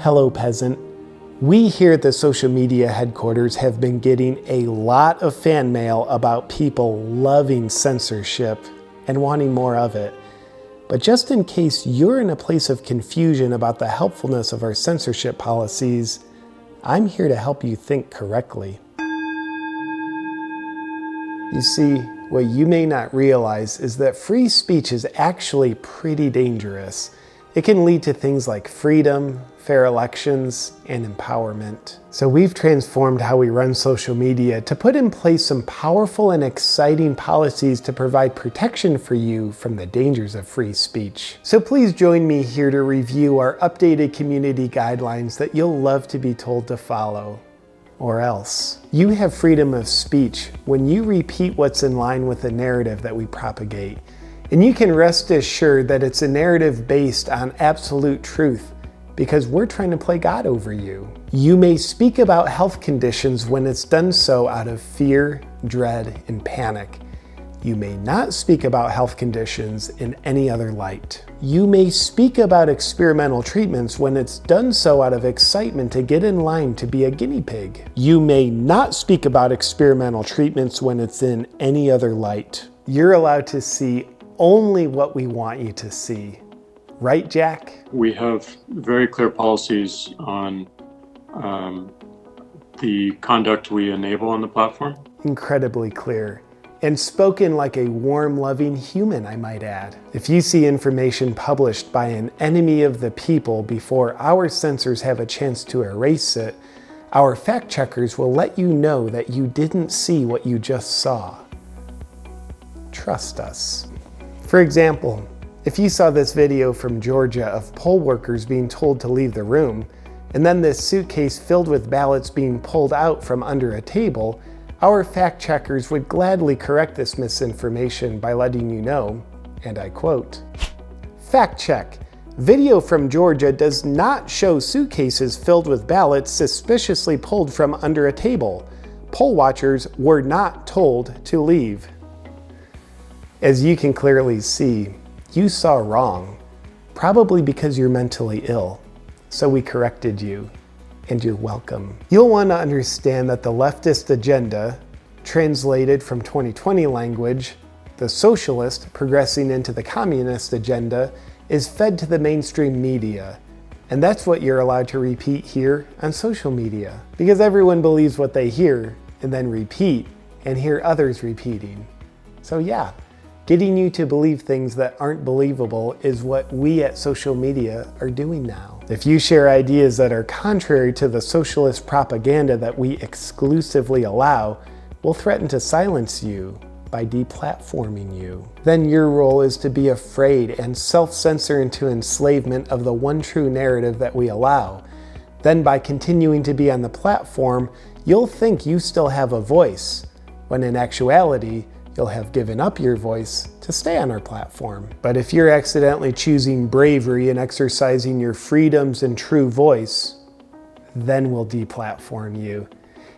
Hello, peasant. We here at the social media headquarters have been getting a lot of fan mail about people loving censorship and wanting more of it. But just in case you're in a place of confusion about the helpfulness of our censorship policies, I'm here to help you think correctly. You see, what you may not realize is that free speech is actually pretty dangerous. It can lead to things like freedom, fair elections, and empowerment. So we've transformed how we run social media to put in place some powerful and exciting policies to provide protection for you from the dangers of free speech. So please join me here to review our updated community guidelines that you'll love to be told to follow. Or else. You have freedom of speech when you repeat what's in line with the narrative that we propagate. And you can rest assured that it's a narrative based on absolute truth, because we're trying to play God over you. You may speak about health conditions when it's done so out of fear, dread, and panic. You may not speak about health conditions in any other light. You may speak about experimental treatments when it's done so out of excitement to get in line to be a guinea pig. You may not speak about experimental treatments when it's in any other light. You're allowed to see only what we want you to see. Right, Jack? We have very clear policies on the conduct we enable on the platform. Incredibly clear. And spoken like a warm, loving human, I might add. If you see information published by an enemy of the people before our censors have a chance to erase it, our fact checkers will let you know that you didn't see what you just saw. Trust us. For example, if you saw this video from Georgia of poll workers being told to leave the room, and then this suitcase filled with ballots being pulled out from under a table, our fact checkers would gladly correct this misinformation by letting you know, and I quote, "Fact check. Video from Georgia does not show suitcases filled with ballots suspiciously pulled from under a table. Poll watchers were not told to leave." As you can clearly see, you saw wrong, probably because you're mentally ill. So we corrected you. And you're welcome. You'll want to understand that the leftist agenda, translated from 2020 language, the socialist progressing into the communist agenda, is fed to the mainstream media. And that's what you're allowed to repeat here on social media. Because everyone believes what they hear and then repeat and hear others repeating. So yeah, getting you to believe things that aren't believable is what we at social media are doing now. If you share ideas that are contrary to the socialist propaganda that we exclusively allow, we'll threaten to silence you by deplatforming you. Then your role is to be afraid and self-censor into enslavement of the one true narrative that we allow. Then by continuing to be on the platform, you'll think you still have a voice, when in actuality, you'll have given up your voice to stay on our platform. But if you're accidentally choosing bravery and exercising your freedoms and true voice, then we'll deplatform you.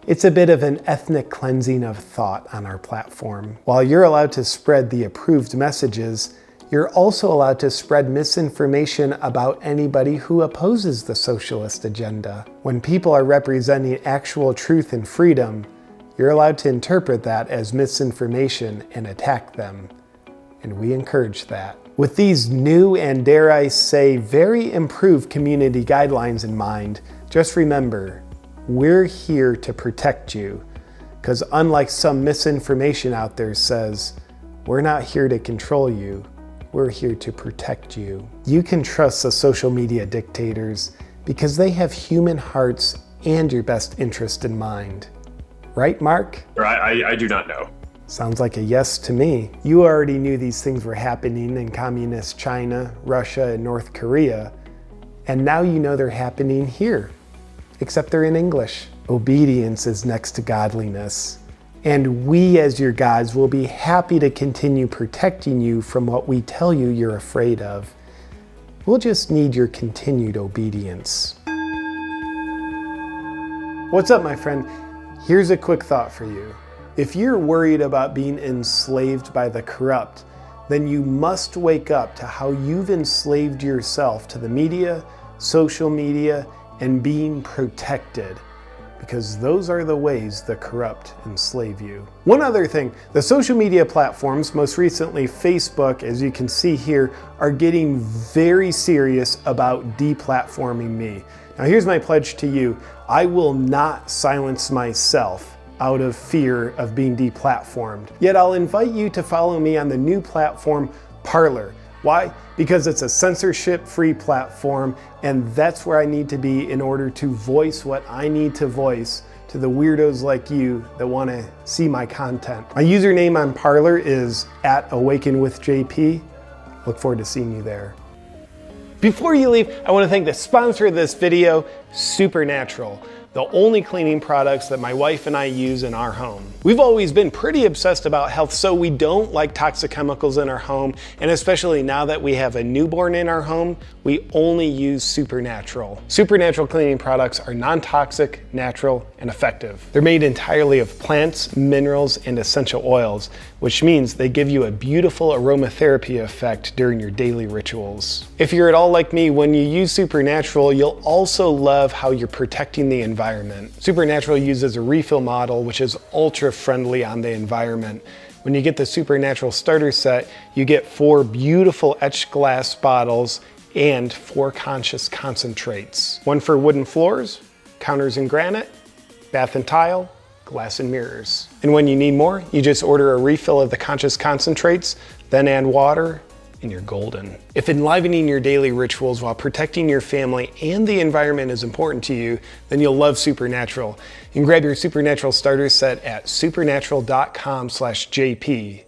It's a bit of an ethnic cleansing of thought on our platform. While you're allowed to spread the approved messages, you're also allowed to spread misinformation about anybody who opposes the socialist agenda. When people are representing actual truth and freedom, you're allowed to interpret that as misinformation and attack them. And we encourage that. With these new and, dare I say, very improved community guidelines in mind, just remember, we're here to protect you. Because unlike some misinformation out there says, we're not here to control you, we're here to protect you. You can trust the social media dictators because they have human hearts and your best interest in mind. Right, Mark? I do not know. Sounds like a yes to me. You already knew these things were happening in communist China, Russia, and North Korea, and now you know they're happening here, except they're in English. Obedience is next to godliness, and we as your gods will be happy to continue protecting you from what we tell you you're afraid of. We'll just need your continued obedience. What's up, my friend? Here's a quick thought for you. If you're worried about being enslaved by the corrupt, then you must wake up to how you've enslaved yourself to the media, social media, and being protected, because those are the ways the corrupt enslave you. One other thing, the social media platforms, most recently Facebook, as you can see here, are getting very serious about deplatforming me. Now here's my pledge to you. I will not silence myself out of fear of being deplatformed. Yet I'll invite you to follow me on the new platform, Parler. Why? Because it's a censorship-free platform, and that's where I need to be in order to voice what I need to voice to the weirdos like you that want to see my content. My username on Parler is @AwakenWithJP. Look forward to seeing you there. Before you leave, I want to thank the sponsor of this video, Supernatural, the only cleaning products that my wife and I use in our home. We've always been pretty obsessed about health, so we don't like toxic chemicals in our home, and especially now that we have a newborn in our home, we only use Supernatural. Supernatural cleaning products are non-toxic, natural, and effective. They're made entirely of plants, minerals, and essential oils, which means they give you a beautiful aromatherapy effect during your daily rituals. If you're at all like me, when you use Supernatural, you'll also love how you're protecting the environment. Supernatural uses a refill model, which is ultra friendly on the environment. When you get the Supernatural starter set, you get 4 beautiful etched glass bottles and 4 conscious concentrates. 1 for wooden floors, counters and granite, bath and tile, glass and mirrors. And when you need more, you just order a refill of the conscious concentrates, then add water, and you're golden. If enlivening your daily rituals while protecting your family and the environment is important to you, then you'll love Supernatural. You can grab your Supernatural starter set at supernatural.com/JP.